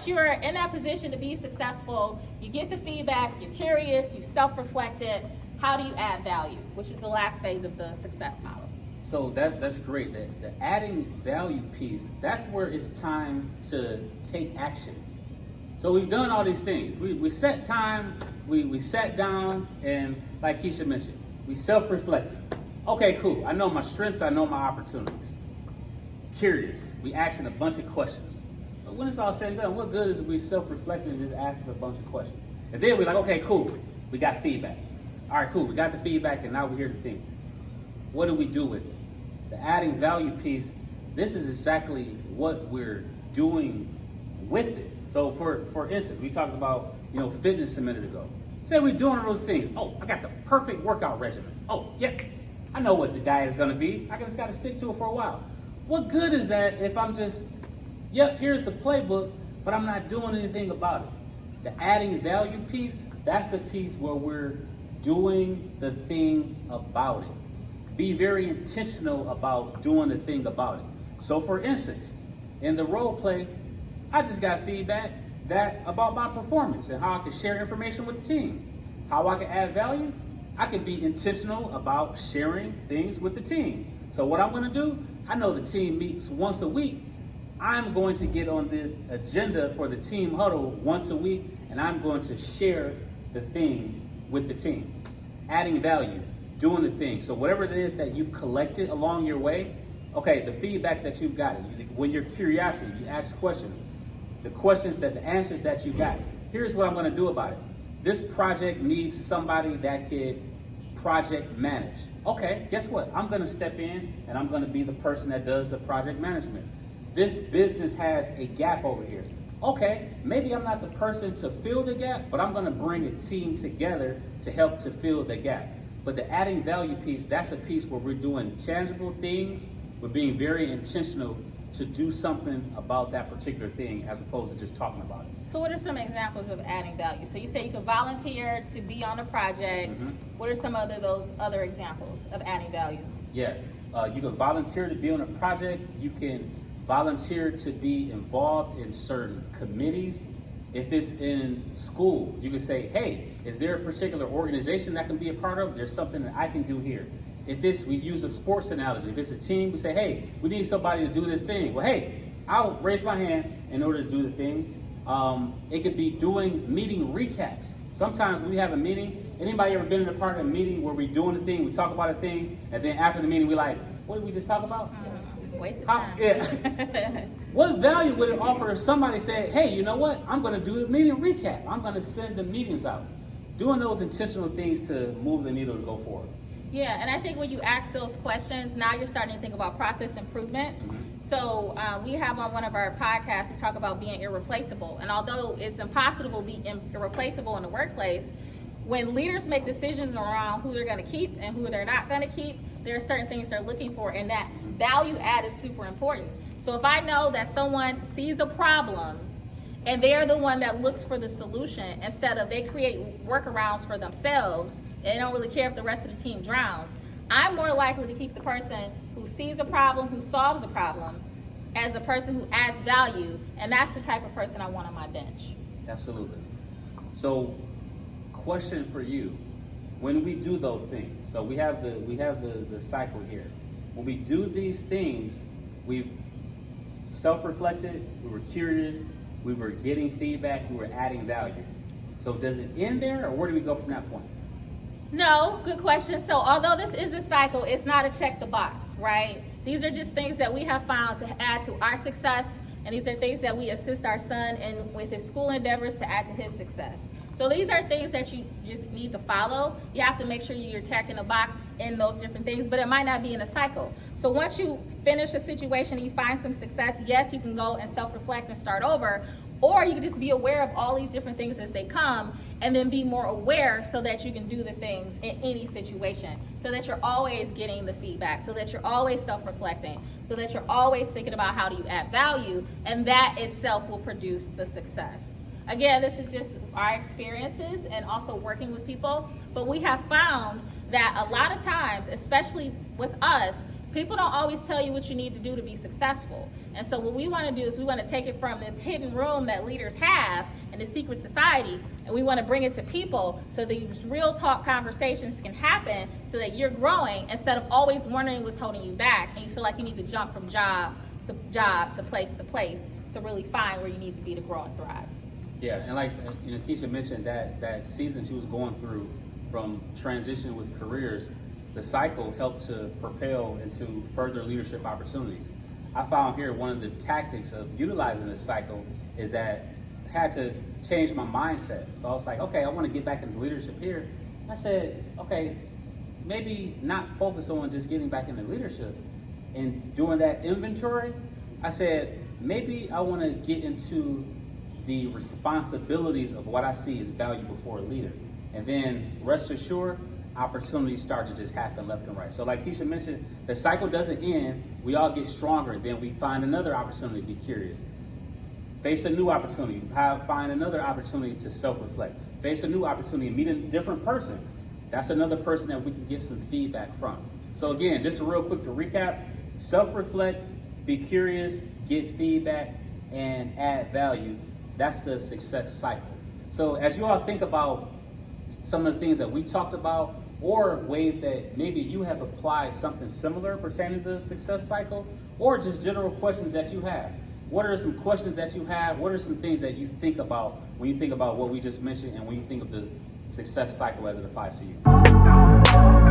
you're in that position to be successful, you get the feedback, you're curious, you've self-reflected, how do you add value, which is the last phase of the success model. So that's great. The adding value piece, that's where it's time to take action. So we've done all these things. We set time, we sat down, and like Keisha mentioned, we self-reflected. Okay, cool. I know my strengths, I know my opportunities. Curious. We asking a bunch of questions. But when it's all said and done, what good is it we self-reflecting and just asking a bunch of questions? And then we're like, okay, cool. We got feedback. All right, cool. We got the feedback, and now we're here to think. What do we do with it? The adding value piece, this is exactly what we're doing with it. So for instance, we talked about, fitness a minute ago. Say we're doing those things. Oh, I got the perfect workout regimen. Oh, yeah, I know what the diet is gonna be. I just gotta stick to it for a while. What good is that if I'm just, here's the playbook, but I'm not doing anything about it? The adding value piece, that's the piece where we're doing the thing about it. Be very intentional about doing the thing about it. So for instance, in the role play, I just got feedback about my performance and how I can share information with the team. How I can add value, I can be intentional about sharing things with the team. So what I'm gonna do, I know the team meets once a week. I'm going to get on the agenda for the team huddle once a week, and I'm going to share the thing with the team. Adding value, doing the thing. So whatever it is that you've collected along your way, okay, the feedback that you've gotten, when you're curiosity, you ask questions. The answers that you got. Here's what I'm gonna do about it. This project needs somebody that could project manage. Okay, guess what? I'm gonna step in and I'm gonna be the person that does the project management. This business has a gap over here. Okay, maybe I'm not the person to fill the gap, but I'm gonna bring a team together to help to fill the gap. But the adding value piece, that's a piece where we're doing tangible things. We're being very intentional to do something about that particular thing as opposed to just talking about it. So what are some examples of adding value? So you say you can volunteer to be on a project. Mm-hmm. What are some of those other examples of adding value? Yes, you can volunteer to be on a project. You can volunteer to be involved in certain committees. If it's in school, you can say, hey, is there a particular organization that can be a part of? There's something that I can do here. If we use a sports analogy, if it's a team, we say, hey, we need somebody to do this thing. Well, hey, I'll raise my hand in order to do the thing. It could be doing meeting recaps. Sometimes when we have a meeting, anybody ever been in a part of a meeting where we're doing a thing, we talk about a thing, and then after the meeting, we're like, what did we just talk about? Waste of time. Yeah. What value would it offer if somebody said, hey, you know what? I'm going to do the meeting recap. I'm going to send the meetings out. Doing those intentional things to move the needle to go forward. Yeah, and I think when you ask those questions, now you're starting to think about process improvements. Mm-hmm. So we have on one of our podcasts, we talk about being irreplaceable. And although it's impossible to be irreplaceable in the workplace, when leaders make decisions around who they're going to keep and who they're not going to keep, there are certain things they're looking for, and that value add is super important. So if I know that someone sees a problem and they're the one that looks for the solution instead of they create workarounds for themselves and they don't really care if the rest of the team drowns, I'm more likely to keep the person who sees a problem, who solves a problem, as a person who adds value, and that's the type of person I want on my bench. Absolutely. So, question for you: when we do those things, so we have the cycle here. When we do these things, we've self-reflected, we were curious, we were getting feedback, we were adding value. So does it end there, or where do we go from that point? No, good question. So although this is a cycle, it's not a check the box, right? These are just things that we have found to add to our success, and these are things that we assist our son in with his school endeavors to add to his success. So these are things that you just need to follow. You have to make sure you're checking the box in those different things, but it might not be in a cycle. So once you finish a situation and you find some success, yes, you can go and self-reflect and start over, or you can just be aware of all these different things as they come and then be more aware so that you can do the things in any situation, so that you're always getting the feedback, so that you're always self-reflecting, so that you're always thinking about how do you add value, and that itself will produce the success. Again, this is just our experiences and also working with people, but we have found that a lot of times, especially with us, People don't always tell you what you need to do to be successful. And so what we want to do is we want to take it from this hidden room that leaders have in the secret society, and we want to bring it to people so these real talk conversations can happen so that you're growing instead of always wondering what's holding you back and you feel like you need to jump from job to place to really find where you need to be to grow and thrive. Yeah, and like Keisha mentioned that season she was going through from transition with careers, the cycle helped to propel into further leadership opportunities. I found here one of the tactics of utilizing this cycle is that I had to change my mindset. So I was like, okay, I want to get back into leadership here. I said, okay, maybe not focus on just getting back into leadership. And doing that inventory, I said, maybe I want to get into the responsibilities of what I see as valuable for a leader. And then rest assured, opportunities start to just happen left and right. So like Keisha mentioned, the cycle doesn't end. We all get stronger. Then we find another opportunity to be curious. Face a new opportunity. Find another opportunity to self-reflect. Face a new opportunity. Meet a different person. That's another person that we can get some feedback from. So again, just real quick to recap, self-reflect, be curious, get feedback, and add value. That's the success cycle. So as you all think about some of the things that we talked about, or ways that maybe you have applied something similar pertaining to the success cycle, or just general questions that you have. What are some questions that you have? What are some things that you think about when you think about what we just mentioned and when you think of the success cycle as it applies to you?